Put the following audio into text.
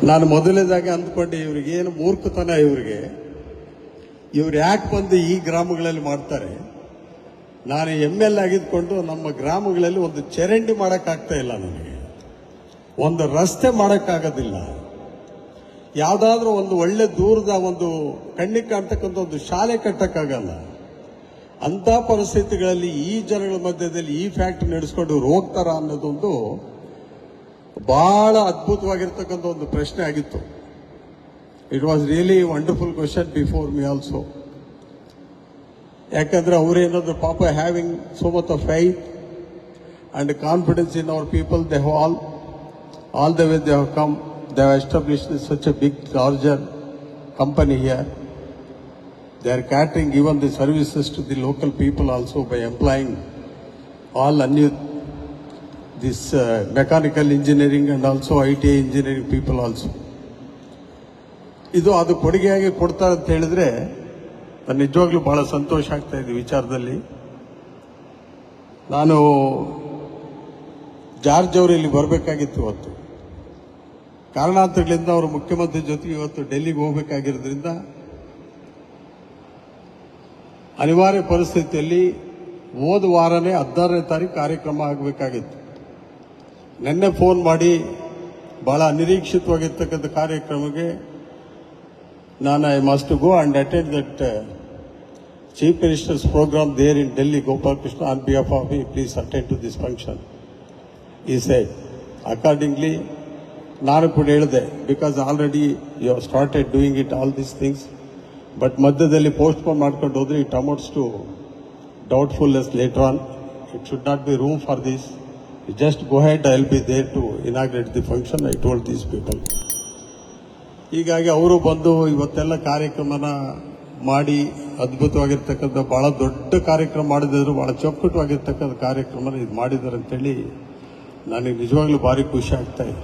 ನಾನು ಮೊದಲನೇದಾಗಿ ಅಂದ್ಕೊಂಡೆ ಇವ್ರಿಗೆ ಏನು ಮೂರ್ಖತನ, ಇವ್ರು ಯಾಕೆ ಬಂದು ಈ ಗ್ರಾಮಗಳಲ್ಲಿ ಮಾಡ್ತಾರೆ. ನಾನು ML ಆಗಿದ್ಕೊಂಡು ನಮ್ಮ ಗ್ರಾಮಗಳಲ್ಲಿ ಒಂದು ಚರಂಡಿ ಮಾಡೋಕ್ಕಾಗ್ತಾ ಇಲ್ಲ, ನನಗೆ ಒಂದು ರಸ್ತೆ ಮಾಡೋಕ್ಕಾಗೋದಿಲ್ಲ, ಯಾವುದಾದ್ರೂ ಒಂದು ಒಳ್ಳೆ ದೂರದ ಒಂದು ಕಣ್ಣಿಗೆ ಕಾಣ್ತಕ್ಕಂಥ ಒಂದು ಶಾಲೆ ಕಟ್ಟಕ್ಕಾಗಲ್ಲ. ಅಂಥ ಪರಿಸ್ಥಿತಿಗಳಲ್ಲಿ ಈ ಜನಗಳ ಮಧ್ಯದಲ್ಲಿ ಈ ಫ್ಯಾಕ್ಟ್ರಿ ನಡೆಸ್ಕೊಂಡು ಇವ್ರು ಹೋಗ್ತಾರ ಅನ್ನೋದೊಂದು ಬಹಳ ಅದ್ಭುತವಾಗಿರ್ತಕ್ಕಂಥ ಒಂದು ಪ್ರಶ್ನೆ ಆಗಿತ್ತು. It was really wonderful question before me also. ಯಾಕಂದ್ರೆ ಅವರೇನಾದ್ರು ಪಾಪ having so much of faith and confidence in our people, they have all the way they have come, they have established such a big larger company here. They are catering even the services to the local people also by employing all this mechanical engineering and also ITI engineering people also. ಇದು ಅದು ಕೊಡುಗೆಯಾಗಿ ಕೊಡ್ತಾರೆ ಅಂತ ಹೇಳಿದ್ರೆ ನಾನು ನಿಜವಾಗ್ಲೂ ಬಹಳ ಸಂತೋಷ ಆಗ್ತಾ ಇದೆ ವಿಚಾರದಲ್ಲಿ. ನಾನು ಜಾರ್ಜ್ ಅವರು ಇಲ್ಲಿ ಬರಬೇಕಾಗಿತ್ತು ಇವತ್ತು, ಕಾರಣಾಂತರಗಳಿಂದ ಅವರು ಮುಖ್ಯಮಂತ್ರಿ ಜೊತೆಗೆ ಇವತ್ತು ಡೆಲ್ಲಿಗೆ ಹೋಗಬೇಕಾಗಿರೋದ್ರಿಂದ ಅನಿವಾರ್ಯ ಪರಿಸ್ಥಿತಿಯಲ್ಲಿ ಹೋದ ವಾರನೇ 16ನೇ ತಾರೀಕು ಕಾರ್ಯಕ್ರಮ ಆಗಬೇಕಾಗಿತ್ತು. ನಿನ್ನೆ ಫೋನ್ ಮಾಡಿ ಬಹಳ ಅನಿರೀಕ್ಷಿತವಾಗಿರ್ತಕ್ಕಂಥ ಕಾರ್ಯಕ್ರಮಕ್ಕೆ ನಾನು I must go and attend that chief ministers programme there in Delhi. Gopal Krishna on behalf of me please attend to this function ಈ ಸೈಡ್. ಅಕಾರ್ಡಿಂಗ್ಲಿ ನಾನು ಕೂಡ ಹೇಳಿದೆ, because already you have started doing it all these things, but ಮಧ್ಯದಲ್ಲಿ postpone ಮಾಡ್ಕೊಂಡು ಹೋದ್ರೆ it amounts to doubtfulness later on. It should not be room for this. Just go ahead, I will be there to inaugurate the function, I told these people. ಹೀಗಾಗಿ ಅವರು ಬಂದು ಇವತ್ತೆಲ್ಲ ಕಾರ್ಯಕ್ರಮನ ಮಾಡಿ ಅದ್ಭುತವಾಗಿರ್ತಕ್ಕಂಥ ಬಹಳ ದೊಡ್ಡ ಕಾರ್ಯಕ್ರಮ ಮಾಡಿದ್ರು, ಬಹಳ ಚೊಕ್ಕಟವಾಗಿರ್ತಕ್ಕಂಥ ಕಾರ್ಯಕ್ರಮನ ಇದು ಮಾಡಿದ್ದಾರೆ ಅಂತೇಳಿ ನನಗೆ ನಿಜವಾಗ್ಲೂ ಭಾರಿ ಖುಷಿ ಆಗ್ತಾ ಇದೆ.